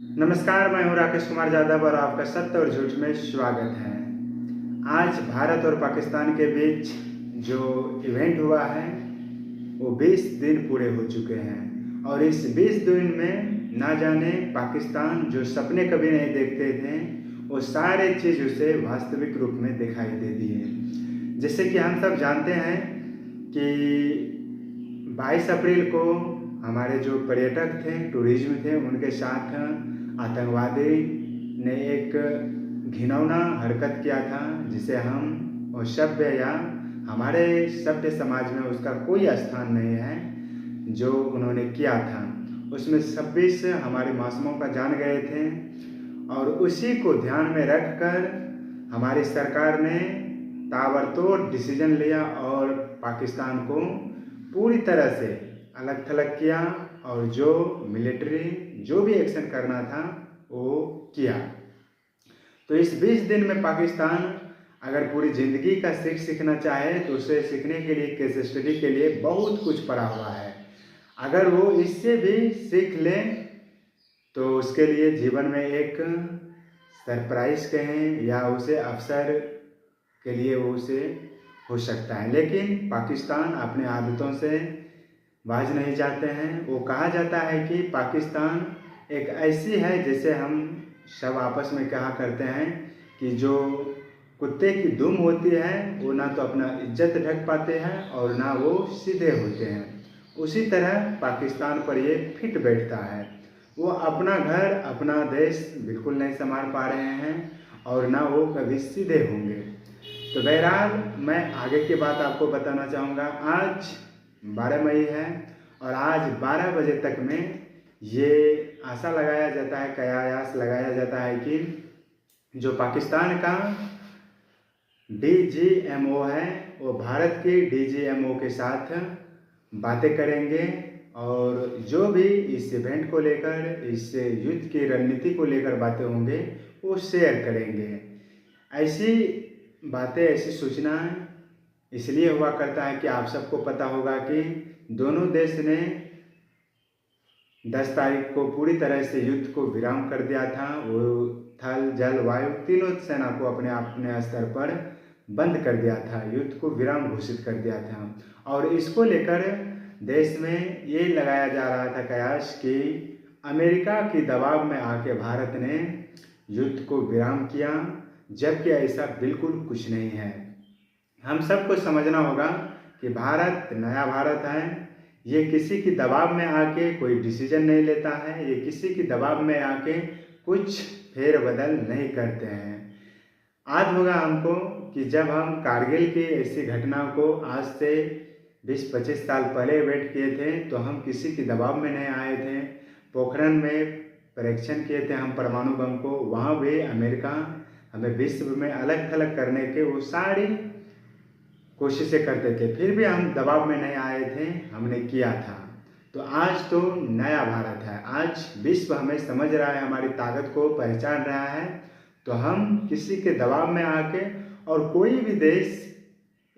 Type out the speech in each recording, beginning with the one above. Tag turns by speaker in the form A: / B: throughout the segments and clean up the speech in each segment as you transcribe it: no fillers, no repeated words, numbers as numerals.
A: नमस्कार, मैं हूं राकेश कुमार यादव और आपका सत्य और झूठ में स्वागत है। आज भारत और पाकिस्तान के बीच जो इवेंट हुआ है वो 20 दिन पूरे हो चुके हैं और इस 20 दिन में ना जाने पाकिस्तान जो सपने कभी नहीं देखते थे वो सारे चीज़ उसे वास्तविक रूप में दिखाई दे दिए। जैसे कि हम सब जानते हैं कि 22 अप्रैल को हमारे जो पर्यटक थे, टूरिज्म थे, उनके साथ आतंकवादी ने एक घिनौना हरकत किया था जिसे हम असभ्य या हमारे सभ्य समाज में उसका कोई स्थान नहीं है। जो उन्होंने किया था उसमें 26 हमारे मासूमों का जान गए थे और उसी को ध्यान में रखकर हमारी सरकार ने ताबड़तोड़ डिसीजन लिया और पाकिस्तान को पूरी तरह से अलग थलग किया और जो मिलिट्री जो भी एक्शन करना था वो किया। तो इस 20 दिन में पाकिस्तान अगर पूरी ज़िंदगी का सीखना चाहे तो उसे सीखने के लिए, केस स्टडी के लिए बहुत कुछ पड़ा हुआ है। अगर वो इससे भी सीख ले तो उसके लिए जीवन में एक सरप्राइज कहें या उसे अवसर के लिए वो उसे हो सकता है। लेकिन पाकिस्तान अपने आदतों से बाज नहीं जाते हैं। वो कहा जाता है कि पाकिस्तान एक ऐसी है जैसे हम सब आपस में कहा करते हैं कि जो कुत्ते की दुम होती है वो ना तो अपना इज्जत ढक पाते हैं और ना वो सीधे होते हैं, उसी तरह पाकिस्तान पर ये फिट बैठता है। वो अपना घर, अपना देश बिल्कुल नहीं संभाल पा रहे हैं और ना वो कभी सीधे होंगे। तो बहरहाल मैं आगे की बात आपको बताना चाहूँगा। आज 12 मई है और आज 12 बजे तक में ये आशा लगाया जाता है, कयास लगाया जाता है कि जो पाकिस्तान का DGMO है वो भारत के DGMO के साथ बातें करेंगे और जो भी इस इवेंट को लेकर, इस युद्ध की रणनीति को लेकर बातें होंगे वो शेयर करेंगे। ऐसी बातें, ऐसी सूचनाएं इसलिए हुआ करता है कि आप सबको पता होगा कि दोनों देश ने 10 तारीख को पूरी तरह से युद्ध को विराम कर दिया था। वो थल, जल, वायु तीनों सेना को अपने अपने स्तर पर बंद कर दिया था, युद्ध को विराम घोषित कर दिया था। और इसको लेकर देश में ये लगाया जा रहा था कयास कि अमेरिका की दबाव में आके भारत ने युद्ध को विराम किया, जबकि ऐसा बिल्कुल कुछ नहीं है। हम सबको समझना होगा कि भारत नया भारत है। ये किसी की दबाव में आके कोई डिसीजन नहीं लेता है, ये किसी की दबाव में आके कुछ फेरबदल नहीं करते हैं। आज होगा हमको कि जब हम कारगिल की ऐसी घटना को आज से 20-25 साल पहले वेट किए थे तो हम किसी की दबाव में नहीं आए थे। पोखरण में परीक्षण किए थे हम परमाणु बम को, वहाँ भी अमेरिका हमें विश्व में अलग थलग करने के वो सारी कोशिशें करते थे, फिर भी हम दबाव में नहीं आए थे, हमने किया था। तो आज तो नया भारत है, आज विश्व हमें समझ रहा है, हमारी ताकत को पहचान रहा है। तो हम किसी के दबाव में आके और कोई भी देश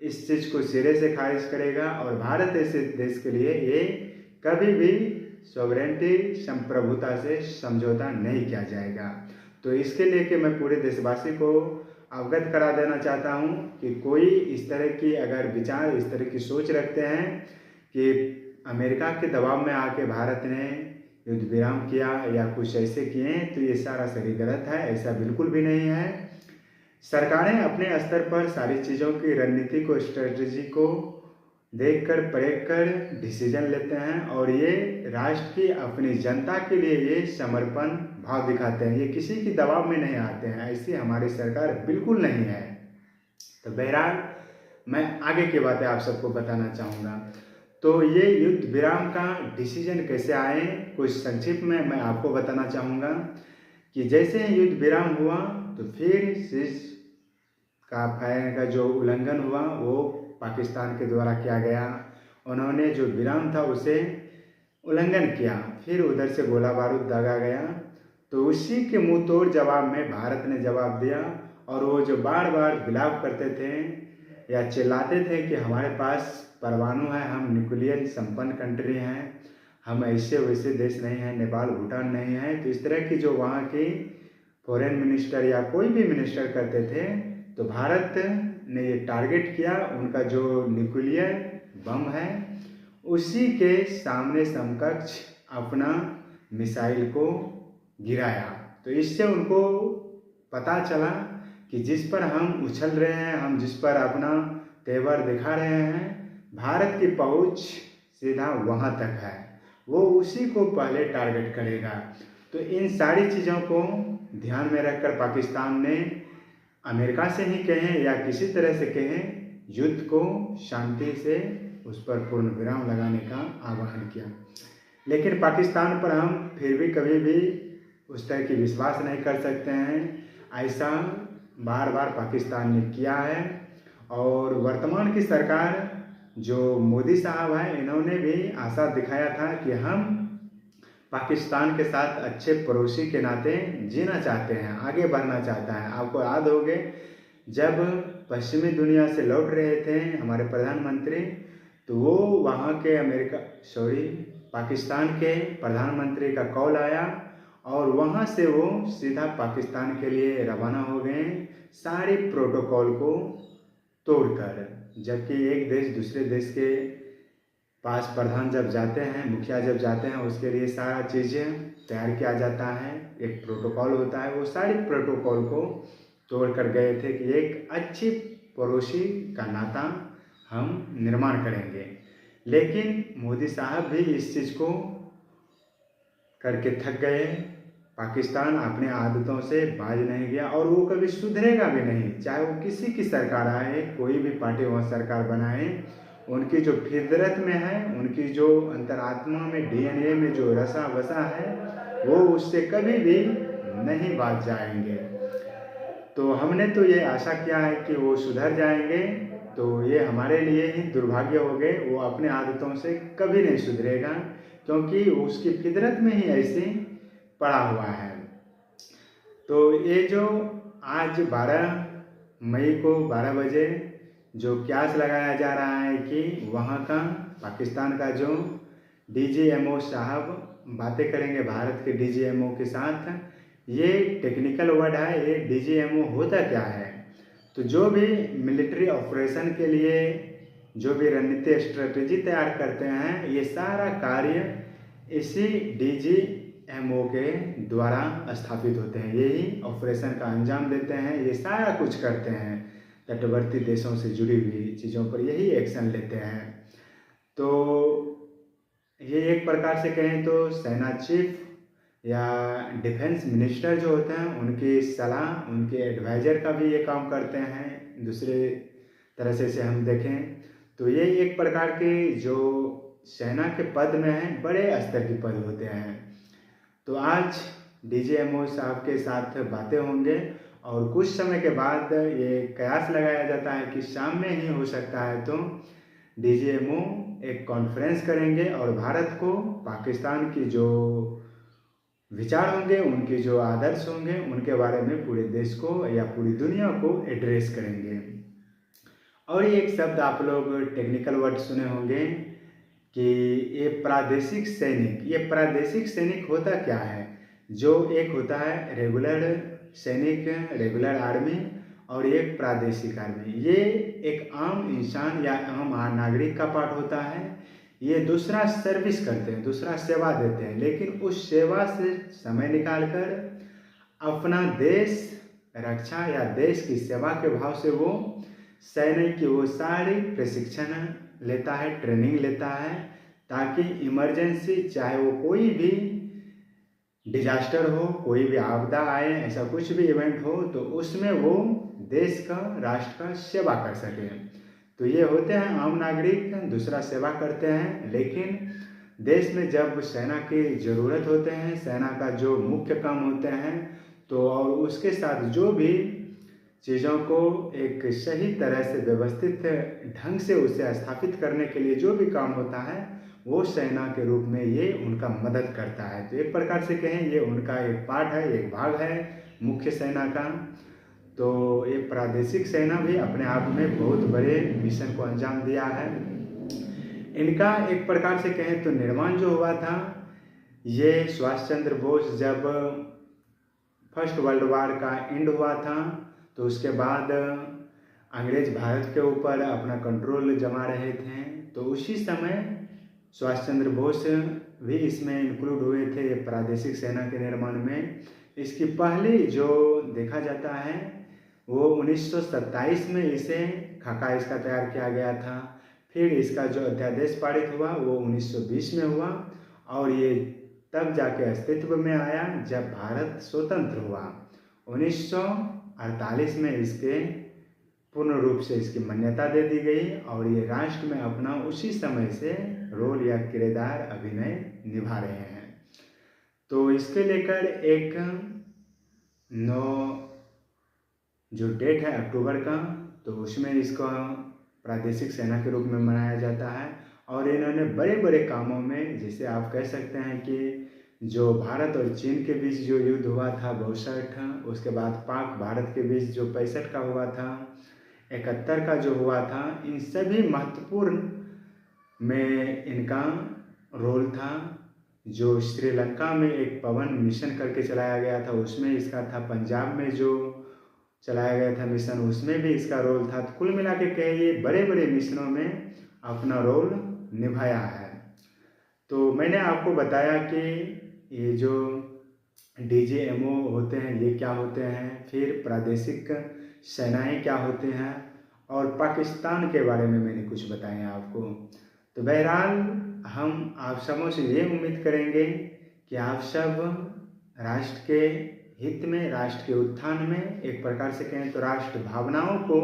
A: इस चीज़ को सिरे से खारिज करेगा और भारत ऐसे देश के लिए ये कभी भी सॉवरेनिटी, संप्रभुता से समझौता नहीं किया जाएगा। तो इसके लिए कि मैं पूरे देशवासी को अवगत करा देना चाहता हूँ कि कोई इस तरह की अगर विचार, इस तरह की सोच रखते हैं कि अमेरिका के दबाव में आके भारत ने युद्ध विराम किया या कुछ ऐसे किए, तो ये सारा सही गलत है, ऐसा बिल्कुल भी नहीं है। सरकारें अपने स्तर पर सारी चीज़ों की रणनीति को, स्ट्रेटजी को देखकर, परख कर डिसीजन लेते हैं और ये राष्ट्र की, अपनी जनता के लिए ये समर्पण भाव दिखाते हैं। ये किसी की दबाव में नहीं आते हैं, ऐसी हमारी सरकार बिल्कुल नहीं है। तो बहरहाल मैं आगे की बातें आप सबको बताना चाहूँगा। तो ये युद्ध विराम का डिसीजन कैसे आए, कुछ संक्षिप्त में मैं आपको बताना चाहूँगा कि जैसे युद्ध विराम हुआ तो फिर सीज का फायर का जो उल्लंघन हुआ वो पाकिस्तान के द्वारा किया गया। उन्होंने जो विराम था उसे उल्लंघन किया, फिर उधर से गोला बारूद दागा गया। तो उसी के मुंह तोड़ जवाब में भारत ने जवाब दिया और वो जो बार बार विलाप करते थे या चिल्लाते थे कि हमारे पास परमाणु है, हम न्यूक्लियर संपन्न कंट्री हैं, हम ऐसे वैसे देश नहीं हैं, नेपाल भूटान नहीं है। तो इस तरह की जो वहाँ की फॉरेन मिनिस्टर या कोई भी मिनिस्टर करते थे, तो भारत ने ये टारगेट किया, उनका जो न्यूक्लियर बम है उसी के सामने समकक्ष अपना मिसाइल को गिराया। तो इससे उनको पता चला कि जिस पर हम उछल रहे हैं, हम जिस पर अपना तेवर दिखा रहे हैं, भारत की पहुंच सीधा वहां तक है, वो उसी को पहले टारगेट करेगा। तो इन सारी चीज़ों को ध्यान में रखकर पाकिस्तान ने अमेरिका से ही कहें या किसी तरह से कहें, युद्ध को शांति से उस पर पूर्ण विराम लगाने का आह्वान किया। लेकिन पाकिस्तान पर हम फिर भी कभी भी उस तरह की विश्वास नहीं कर सकते हैं। ऐसा बार बार पाकिस्तान ने किया है। और वर्तमान की सरकार जो मोदी साहब हैं, इन्होंने भी आशा दिखाया था कि हम पाकिस्तान के साथ अच्छे पड़ोसी के नाते जीना चाहते हैं, आगे बढ़ना चाहता है। आपको याद होगा जब पश्चिमी दुनिया से लौट रहे थे हमारे प्रधानमंत्री, तो वो वहाँ के पाकिस्तान के प्रधानमंत्री का कॉल आया और वहाँ से वो सीधा पाकिस्तान के लिए रवाना हो गए, सारे प्रोटोकॉल को तोड़कर। जबकि एक देश दूसरे देश के पास प्रधान जब जाते हैं, मुखिया जब जाते हैं, उसके लिए सारा चीज़ें तैयार किया जाता है, एक प्रोटोकॉल होता है, वो सारे प्रोटोकॉल को तोड़ कर गए थे कि एक अच्छी पड़ोसी का नाता हम निर्माण करेंगे। लेकिन मोदी साहब भी इस चीज़ को करके थक गए। पाकिस्तान अपने आदतों से बाज नहीं गया और वो कभी सुधरेगा भी नहीं, चाहे वो किसी की सरकार आए, कोई भी पार्टी वहाँ सरकार बनाए। उनकी जो फितरत में है, उनकी जो अंतरात्मा में, डीएनए में जो रसा बसा है, वो उससे कभी भी नहीं बाज जाएंगे। तो हमने तो ये आशा किया है कि वो सुधर जाएंगे, तो ये हमारे लिए ही दुर्भाग्य हो गए। वो अपने आदतों से कभी नहीं सुधरेगा, क्योंकि उसकी फितरत में ही ऐसे पड़ा हुआ है। तो ये जो आज 12 मई को 12 बजे जो क्यास लगाया जा रहा है कि वहाँ का पाकिस्तान का जो डीजीएमओ साहब बातें करेंगे भारत के डीजीएमओ के साथ, ये टेक्निकल वर्ड है। ये डीजीएमओ होता क्या है? तो जो भी मिलिट्री ऑपरेशन के लिए जो भी रणनीति स्ट्रेटेजी तैयार करते हैं, ये सारा कार्य इसी डीजीएमओ के द्वारा स्थापित होते हैं। यही ऑपरेशन का अंजाम देते हैं, ये सारा कुछ करते हैं, तटवर्ती देशों से जुड़ी हुई चीज़ों पर यही एक्शन लेते हैं। तो ये एक प्रकार से कहें तो सेना चीफ या डिफेंस मिनिस्टर जो होते हैं, उनकी सलाह, उनके एडवाइज़र का भी ये काम करते हैं। दूसरे तरह से हम देखें तो ये एक प्रकार के जो सेना के पद में हैं, बड़े स्तर के पद होते हैं। तो आज डीजीएमओ साहब के साथ बातें होंगे और कुछ समय के बाद ये कयास लगाया जाता है कि शाम में ही हो सकता है तो डीजीएमओ एक कॉन्फ्रेंस करेंगे और भारत को पाकिस्तान की जो विचार होंगे, उनके जो आदर्श होंगे, उनके बारे में पूरे देश को या पूरी दुनिया को एड्रेस करेंगे। और ये एक शब्द आप लोग टेक्निकल वर्ड सुने होंगे कि ये प्रादेशिक सैनिक। ये प्रादेशिक सैनिक होता क्या है? जो एक होता है रेगुलर सैनिक, रेगुलर आर्मी, और एक प्रादेशिक आर्मी। ये एक आम इंसान या आम नागरिक का पार्ट होता है। ये दूसरा सर्विस करते हैं, दूसरा सेवा देते हैं, लेकिन उस सेवा से समय निकालकर अपना देश रक्षा या देश की सेवा के भाव से वो सैनिक की वो सारी प्रशिक्षण लेता है, ट्रेनिंग लेता है, ताकि इमरजेंसी, चाहे वो कोई भी डिजास्टर हो, कोई भी आपदा आए, ऐसा कुछ भी इवेंट हो, तो उसमें वो देश का, राष्ट्र का सेवा कर सके। तो ये होते हैं आम नागरिक, दूसरा सेवा करते हैं। लेकिन देश में जब सेना की ज़रूरत होते हैं, सेना का जो मुख्य काम होते हैं, तो और उसके साथ जो भी चीज़ों को एक सही तरह से व्यवस्थित ढंग से उसे स्थापित करने के लिए जो भी काम होता है, वो सेना के रूप में ये उनका मदद करता है। तो एक प्रकार से कहें ये उनका एक पार्ट है, एक भाग है मुख्य सेना का। तो ये प्रादेशिक सेना भी अपने आप में बहुत बड़े मिशन को अंजाम दिया है। इनका एक प्रकार से कहें तो निर्माण जो हुआ था, ये सुभाष चंद्र बोस जब फर्स्ट वर्ल्ड वार का एंड हुआ था तो उसके बाद अंग्रेज भारत के ऊपर अपना कंट्रोल जमा रहे थे, तो उसी समय सुभाष चंद्र बोस भी इसमें इंक्लूड हुए थे प्रादेशिक सेना के निर्माण में। इसकी पहली जो देखा जाता है वो 1927 में इसे खाका इसका तैयार किया गया था। फिर इसका जो अध्यादेश पारित हुआ वो 1920 में हुआ और ये तब जाके अस्तित्व में आया जब भारत स्वतंत्र हुआ। 1948 में इसके पूर्ण रूप से इसकी मान्यता दे दी गई और ये राष्ट्र में अपना उसी समय से रोल या किरदार अभिनय निभा रहे हैं। तो इसके लेकर एक 9 जो डेट है अक्टूबर का, तो उसमें इसको प्रादेशिक सेना के रूप में मनाया जाता है। और इन्होंने बड़े बड़े कामों में, जैसे आप कह सकते हैं कि जो भारत और चीन के बीच जो युद्ध हुआ था 62, उसके बाद पाक भारत के बीच जो 65 का हुआ था, 71 का जो हुआ था, इन सभी महत्वपूर्ण में इनका रोल था। जो श्रीलंका में एक पवन मिशन करके चलाया गया था उसमें इसका था, पंजाब में जो चलाया गया था मिशन उसमें भी इसका रोल था। तो कुल मिला के कहिए बड़े बड़े मिशनों में अपना रोल निभाया है। तो मैंने आपको बताया कि ये जो DJMO होते हैं ये क्या होते हैं, फिर प्रादेशिक सेनाएं क्या होते हैं, और पाकिस्तान के बारे में मैंने कुछ बताया आपको। तो बहरहाल हम आप सबों से ये उम्मीद करेंगे कि आप सब राष्ट्र के हित में, राष्ट्र के उत्थान में, एक प्रकार से कहें तो राष्ट्र भावनाओं को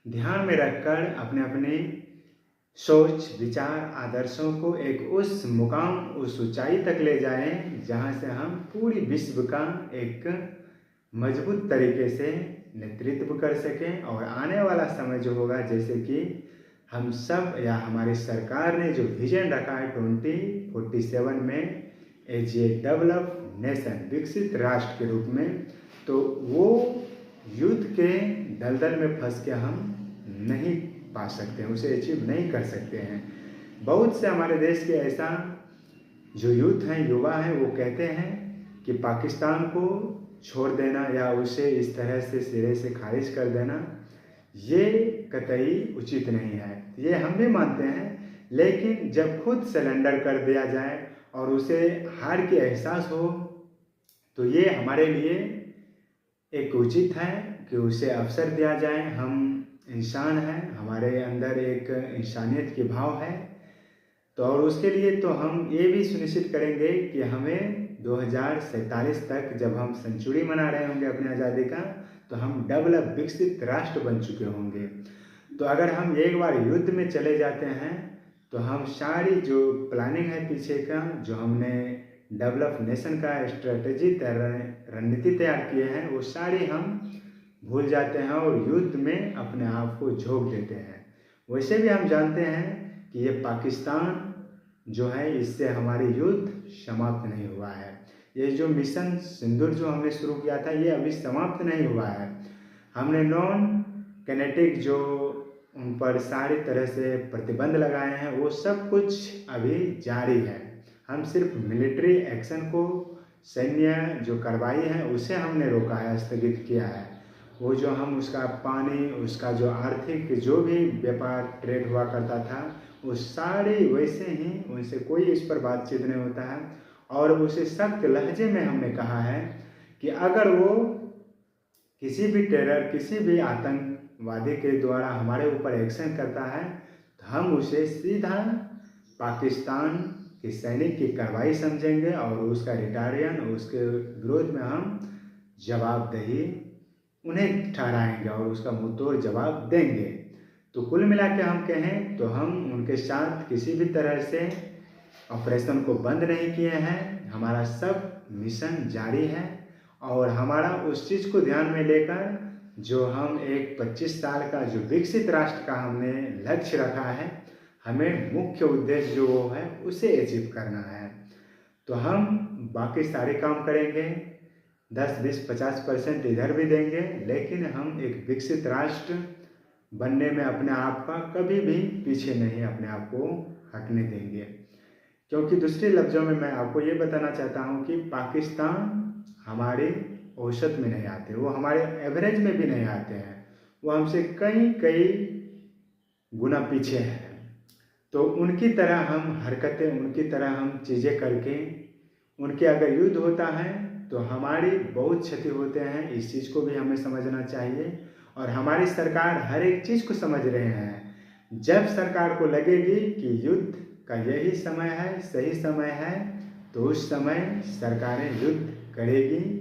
A: ध्यान में रखकर अपने अपने सोच, विचार, आदर्शों को एक उस मुकाम, उस ऊंचाई तक ले जाएं जहां से हम पूरी विश्व का एक मजबूत तरीके से नेतृत्व कर सकें। और आने वाला समय जो होगा, जैसे कि हम सब या हमारी सरकार ने जो विजन रखा है 2047 में एज ए डेवलप्ड नेशन, विकसित राष्ट्र के रूप में, तो वो युद्ध के दलदल में फंस के हम नहीं पा सकते हैं, उसे अचीव नहीं कर सकते हैं। बहुत से हमारे देश के ऐसा जो यूथ हैं, युवा हैं, वो कहते हैं कि पाकिस्तान को छोड़ देना या उसे इस तरह से सिरे से खारिज कर देना ये कतई उचित नहीं है। ये हम भी मानते हैं, लेकिन जब खुद सरेंडर कर दिया जाए और उसे हार की एहसास हो तो ये हमारे लिए एक उचित है कि उसे अवसर दिया जाए। हम इंसान हैं, हमारे अंदर एक इंसानियत की भाव है, तो और उसके लिए तो हम ये भी सुनिश्चित करेंगे कि हमें 2047 तक जब हम सेंचुरी मना रहे होंगे अपनी आज़ादी का, तो हम डेवलप विकसित राष्ट्र बन चुके होंगे। तो अगर हम एक बार युद्ध में चले जाते हैं तो हम सारी जो प्लानिंग है पीछे का, जो हमने डेवलप नेशन का स्ट्रेटजी रणनीति तैयार किए हैं, वो सारी हम भूल जाते हैं और युद्ध में अपने आप को झोंक देते हैं। वैसे भी हम जानते हैं कि ये पाकिस्तान जो है, इससे हमारी युद्ध समाप्त नहीं हुआ है। ये जो मिशन सिंदूर जो हमने शुरू किया था ये अभी समाप्त नहीं हुआ है। हमने नॉन किनेटिक जो उन पर सारी तरह से प्रतिबंध लगाए हैं वो सब कुछ अभी जारी है। हम सिर्फ मिलिट्री एक्शन को, सैन्य जो कार्रवाई है उसे हमने रोका है, स्थगित किया है। वो जो हम उसका पानी, उसका जो आर्थिक जो भी व्यापार ट्रेड हुआ करता था वो सारी वैसे ही, उनसे कोई इस पर बातचीत नहीं होता है। और उसे सख्त लहजे में हमने कहा है कि अगर वो किसी भी टेरर, किसी भी आतंकवादी के द्वारा हमारे ऊपर एक्शन करता है तो हम उसे सीधा पाकिस्तान के सैनिक की कार्रवाई समझेंगे और उसका रिटायरियन, उसके विरोध में हम जवाबदेही उन्हें ठहराएंगे और उसका मुंहतोड़ जवाब देंगे। तो कुल मिला के हम कहें तो हम उनके साथ किसी भी तरह से ऑपरेशन को बंद नहीं किए हैं। हमारा सब मिशन जारी है और हमारा उस चीज़ को ध्यान में लेकर जो हम एक 25 साल का जो विकसित राष्ट्र का हमने लक्ष्य रखा है, हमें मुख्य उद्देश्य जो वो है उसे अचीव करना है। तो हम बाकी सारे काम करेंगे, 10, 20, 50% इधर भी देंगे, लेकिन हम एक विकसित राष्ट्र बनने में अपने आप का कभी भी पीछे नहीं अपने आप को हकने देंगे। क्योंकि दूसरे लफ्ज़ों में मैं आपको ये बताना चाहता हूँ कि पाकिस्तान हमारे औसत में नहीं आते, वो हमारे एवरेज में भी नहीं आते हैं, वो हमसे कई कई गुना पीछे हैं। तो उनकी तरह हम हरकतें, उनकी तरह हम चीज़ें करके, उनके अगर युद्ध होता है तो हमारी बहुत क्षति होते हैं। इस चीज़ को भी हमें समझना चाहिए और हमारी सरकार हर एक चीज़ को समझ रहे हैं। जब सरकार को लगेगी कि युद्ध का यही समय है, सही समय है, तो उस समय सरकारें युद्ध करेगी।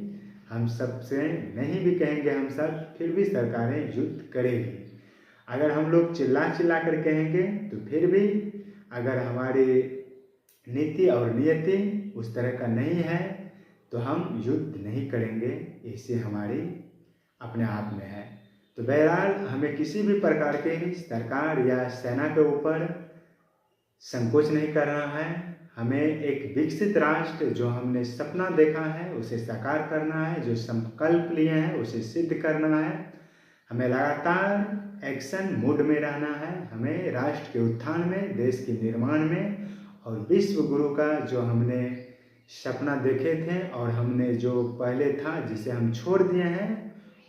A: हम सबसे नहीं भी कहेंगे हम सब, फिर भी सरकारें युद्ध करेगी। अगर हम लोग चिल्ला चिल्ला कर कहेंगे तो फिर भी, अगर हमारी नीति और नियति उस तरह का नहीं है तो हम युद्ध नहीं करेंगे। इससे हमारी अपने आप में है। तो बहरहाल हमें किसी भी प्रकार के सरकार या सेना के ऊपर संकोच नहीं करना है। हमें एक विकसित राष्ट्र, जो हमने सपना देखा है उसे साकार करना है, जो संकल्प लिए हैं उसे सिद्ध करना है। हमें लगातार एक्शन मूड में रहना है। हमें राष्ट्र के उत्थान में, देश के निर्माण में और विश्व गुरु का जो हमने सपना देखे थे और हमने जो पहले था जिसे हम छोड़ दिए हैं,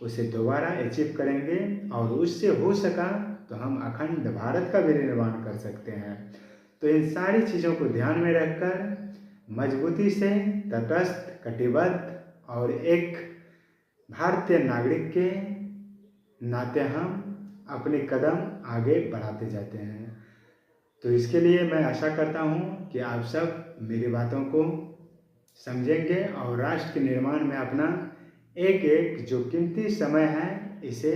A: उसे दोबारा अचीव करेंगे और उससे हो सका तो हम अखंड भारत का भी निर्माण कर सकते हैं। तो इन सारी चीज़ों को ध्यान में रखकर मजबूती से, तटस्थ, कटिबद्ध और एक भारतीय नागरिक के नाते हम अपने कदम आगे बढ़ाते जाते हैं। तो इसके लिए मैं आशा करता हूँ कि आप सब मेरी बातों को समझेंगे और राष्ट्र के निर्माण में अपना एक एक जो कीमती समय है इसे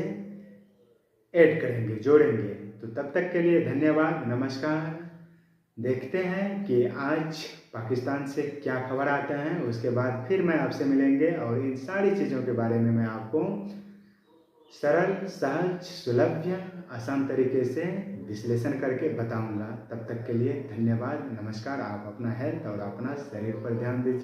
A: ऐड करेंगे, जोड़ेंगे। तो तब तक के लिए धन्यवाद, नमस्कार। देखते हैं कि आज पाकिस्तान से क्या खबर आते हैं, उसके बाद फिर मैं आपसे मिलेंगे और इन सारी चीज़ों के बारे में मैं आपको सरल, सहज, सुलभ्य, आसान तरीके से विश्लेषण करके बताऊंगा। तब तक के लिए धन्यवाद, नमस्कार। आप अपना हेल्थ और अपना शरीर पर ध्यान दीजिए।